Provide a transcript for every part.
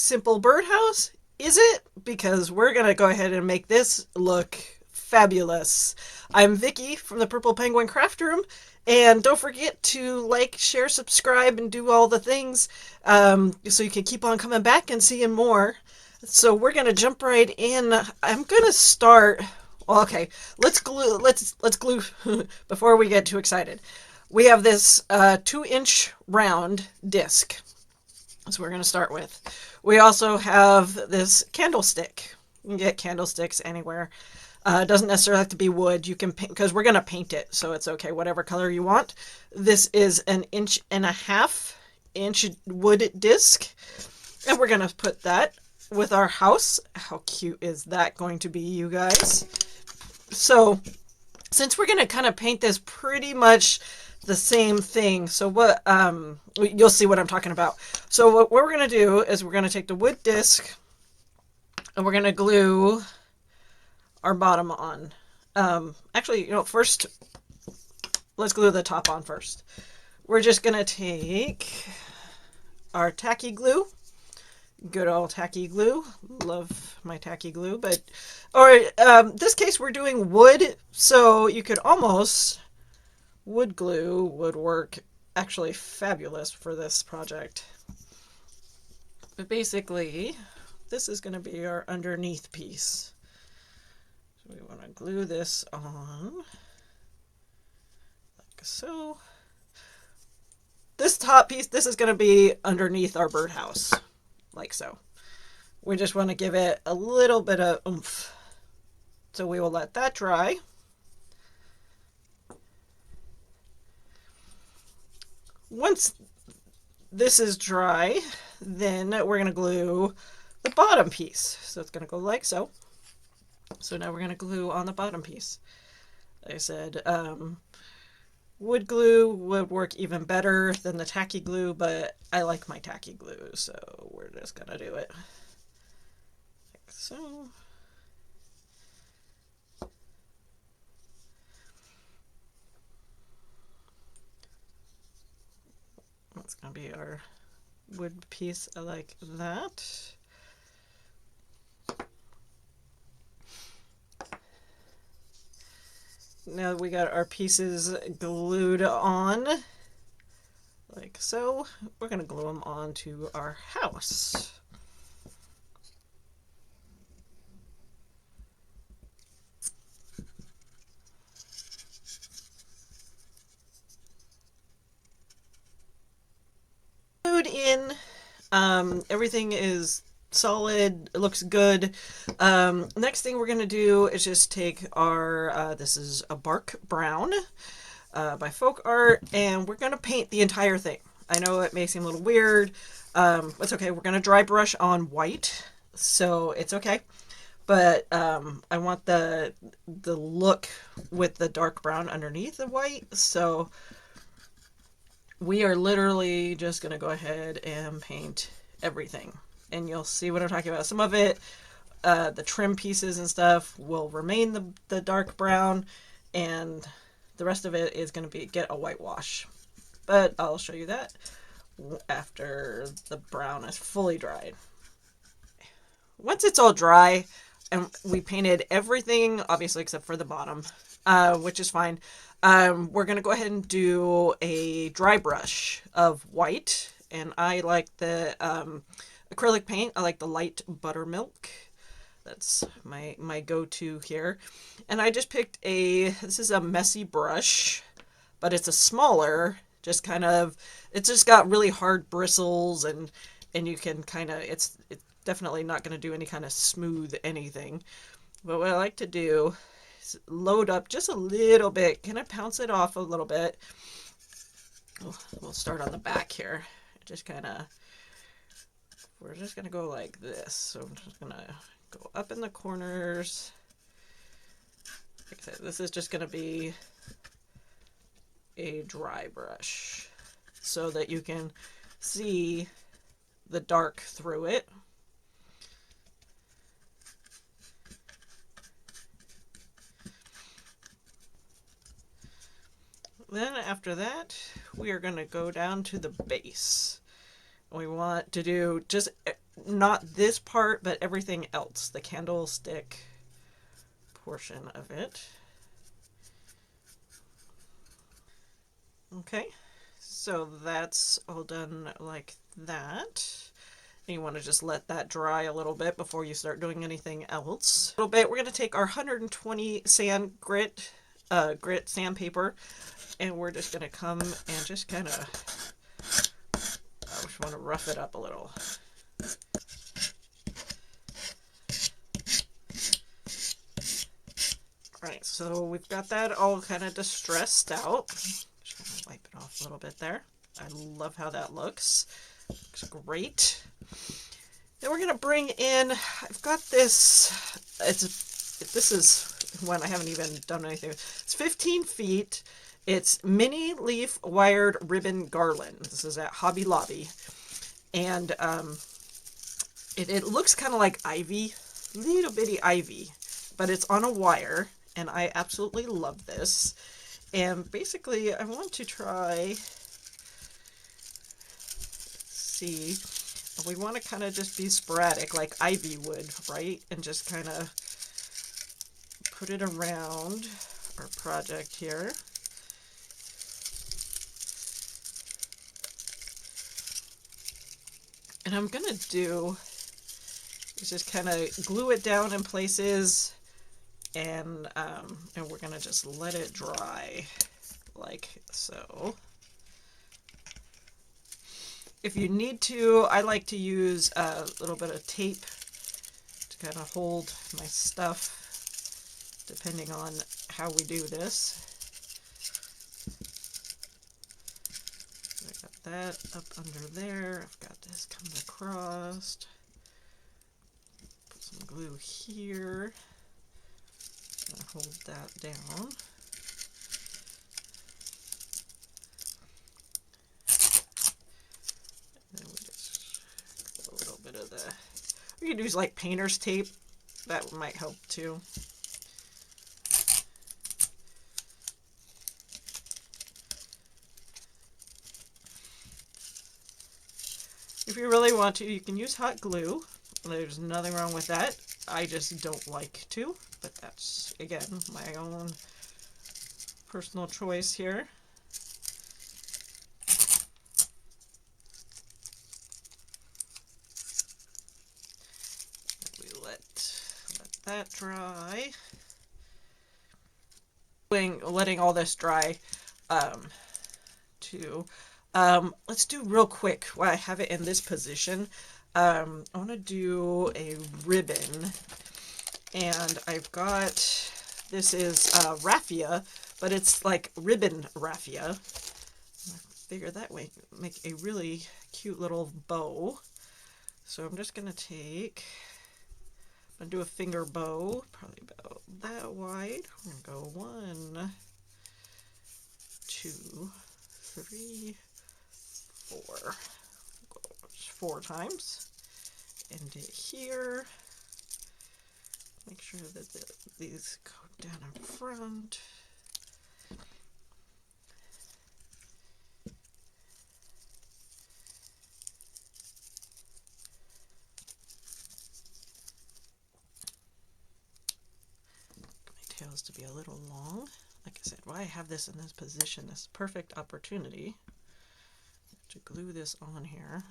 simple birdhouse, is it? Because we're going to go ahead and make this look fabulous. I'm Vicky from the Purple Penguin Craft Room, and don't forget to like, share, subscribe, and do all the things so you can keep on coming back and seeing more. So we're going to jump right in. I'm going to start. Okay, let's glue. Let's glue before we get too excited. We have this 2-inch round disc. That's what we're going to start with. We also have this candlestick. You can get candlesticks anywhere. It doesn't necessarily have to be wood. You can paint, because we're going to paint it, so it's okay, whatever color you want. This is an 1.5-inch wood disc, and we're going to put that with our house. How cute is that going to be, you guys? So, since we're going to kind of paint this pretty much the same thing, so what you'll see what I'm talking about. So what we're going to do is we're going to take the wood disc and we're going to glue our bottom on. Actually, first let's glue the top on first. We're just going to take our tacky glue. Good old tacky glue. Love my tacky glue, but this case we're doing wood, so you could almost wood glue would work actually fabulous for this project. But basically, this is going to be our underneath piece. So we want to glue this on like so. This top piece, this is going to be underneath our birdhouse, like so. We just want to give it a little bit of oomph. So we will let that dry. Once this is dry, then we're going to glue the bottom piece. So it's going to go like so. So now we're going to glue on the bottom piece. Like I said, wood glue would work even better than the tacky glue, but I like my tacky glue, so we're just going to do it like so. That's going to be our wood piece like that. Now we got our pieces glued on like so. We're going to glue them onto our house. Glued in. Everything is solid. It looks good. Next thing we're going to do is just take our, this is a bark brown by Folk Art, and we're going to paint the entire thing. I know it may seem a little weird. It's okay. We're going to dry brush on white, so it's okay. But I want the look with the dark brown underneath the white, so we are literally just going to go ahead and paint everything. And you'll see what I'm talking about. Some of it, the trim pieces and stuff, will remain the dark brown, and the rest of it is going to get a whitewash. But I'll show you that after the brown is fully dried. Once it's all dry, and we painted everything, obviously except for the bottom, which is fine, we're going to go ahead and do a dry brush of white. And I like the acrylic paint. I like the light buttermilk. That's my go-to here. And I just picked this is a messy brush, but it's a smaller, just kind of, it's just got really hard bristles, and you can kind of, it's definitely not going to do any kind of smooth anything. But what I like to do is load up just a little bit, kind of pounce it off a little bit. We'll start on the back here. Just kind of, we're just going to go like this. So I'm just going to go up in the corners. Like I said, this is just going to be a dry brush so that you can see the dark through it. Then after that, we are going to go down to the base. We want to do just not this part, but everything else, the candlestick portion of it. Okay, so that's all done like that. And you want to just let that dry a little bit before you start doing anything else. A little bit, we're going to take our 120 sand grit sandpaper, and we're just going to come and just kind of, I just want to rough it up a little. Alright, so we've got that all kind of distressed out. Just going to wipe it off a little bit there. I love how that looks. Looks great. Then we're going to bring in, I've got this, this is one I haven't even done anything with. It's 15 feet. It's mini leaf wired ribbon garland. This is at Hobby Lobby. And it looks kind of like ivy, little bitty ivy, but it's on a wire. And I absolutely love this. And basically, I want to try, see, we want to kind of just be sporadic, like ivy would, right? And just kind of put it around our project here. And I'm going to do is just kind of glue it down in places. And we're going to just let it dry like so. If you need to, I like to use a little bit of tape to kind of hold my stuff, depending on how we do this. So I got that up under there. I've got this coming across. Put some glue here. Hold that down. And then we just put a little bit of the, we could use like painter's tape. That might help too. If you really want to, you can use hot glue. There's nothing wrong with that. I just don't like to, but that's, again, my own personal choice here. We let that dry. Letting all this dry, too. Let's do real quick while I have it in this position. I want to do a ribbon, and I've got, this is raffia, but it's like ribbon raffia. I figure that way make a really cute little bow. So I'm just going to take, I'm going to do a finger bow, probably about that wide. I'm going to go 1, 2, 3, 4. 4 times. End it here. Make sure that these go down in front. My tails to be a little long. Like I said, why I have this in this position, this perfect opportunity to glue this on here.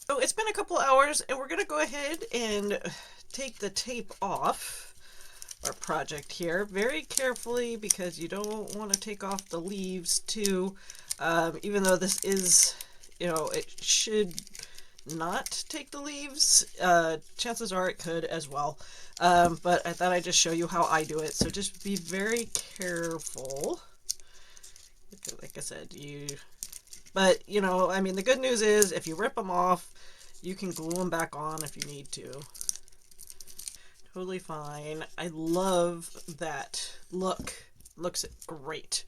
So it's been a couple hours, and we're going to go ahead and take the tape off our project here very carefully, because you don't want to take off the leaves too. Even though this is, you know, it should not take the leaves. Chances are it could as well. But I thought I'd just show you how I do it. So just be very careful. Like I said, but you know, I mean, the good news is if you rip them off, you can glue them back on if you need to. Totally fine. I love that look. Looks great,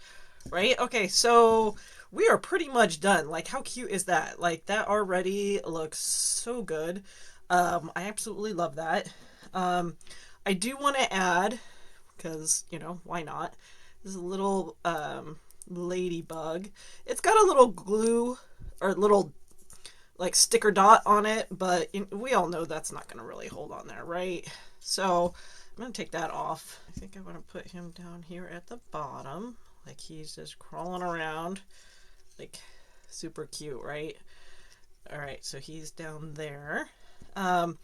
right? Okay, so we are pretty much done. Like, how cute is that? Like, that already looks so good. I absolutely love that. I do want to add, because, you know, why not? This is a little ladybug. It's got a little glue or little like sticker dot on it, but we all know that's not going to really hold on there, right? So I'm going to take that off. I think I want to put him down here at the bottom, like he's just crawling around, like super cute, right? All right, so he's down there. A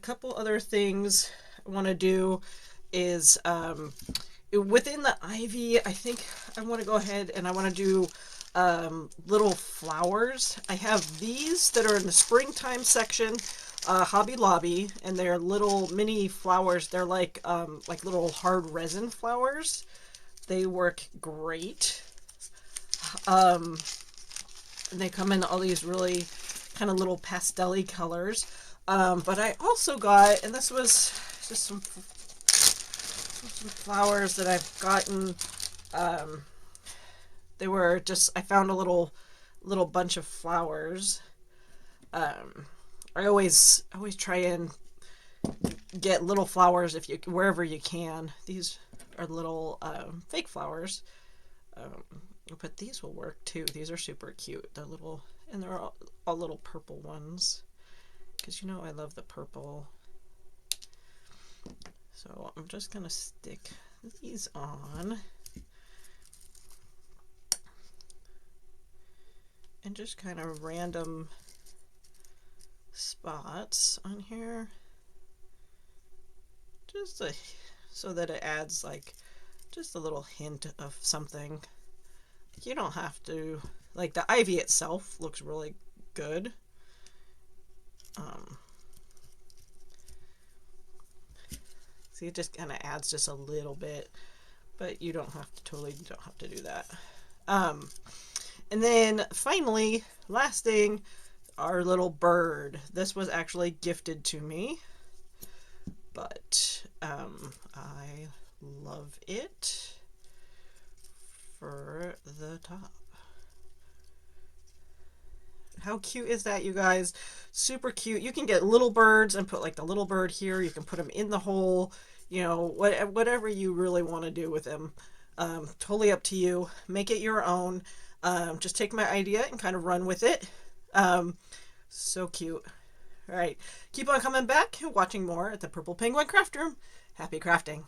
couple other things I want to do is within the ivy, I think I want to go ahead and I want to do little flowers. I have these that are in the springtime section, Hobby Lobby, and they're little mini flowers. They're like little hard resin flowers. They work great. And they come in all these really kind of little pastel-y colors. But I also got, and this was just some flowers that I've gotten. They were just, I found a little bunch of flowers. I always try and get little flowers wherever you can. These are little fake flowers. But these will work too. These are super cute. They're little, and they're all little purple ones. Because you know I love the purple. So I'm just going to stick these on. And just kind of random spots on here. Just so that it adds like just a little hint of something. You don't have to, like the ivy itself looks really good. See, it just kind of adds just a little bit, but you don't have to do that. And then finally, last thing, our little bird. This was actually gifted to me, but I love it for the top. How cute is that, you guys? Super cute. You can get little birds and put like the little bird here. You can put them in the hole, you know, whatever you really want to do with them. Totally up to you. Make it your own. Just take my idea and kind of run with it. So cute. All right. Keep on coming back and watching more at the Purple Penguin Craft Room. Happy crafting.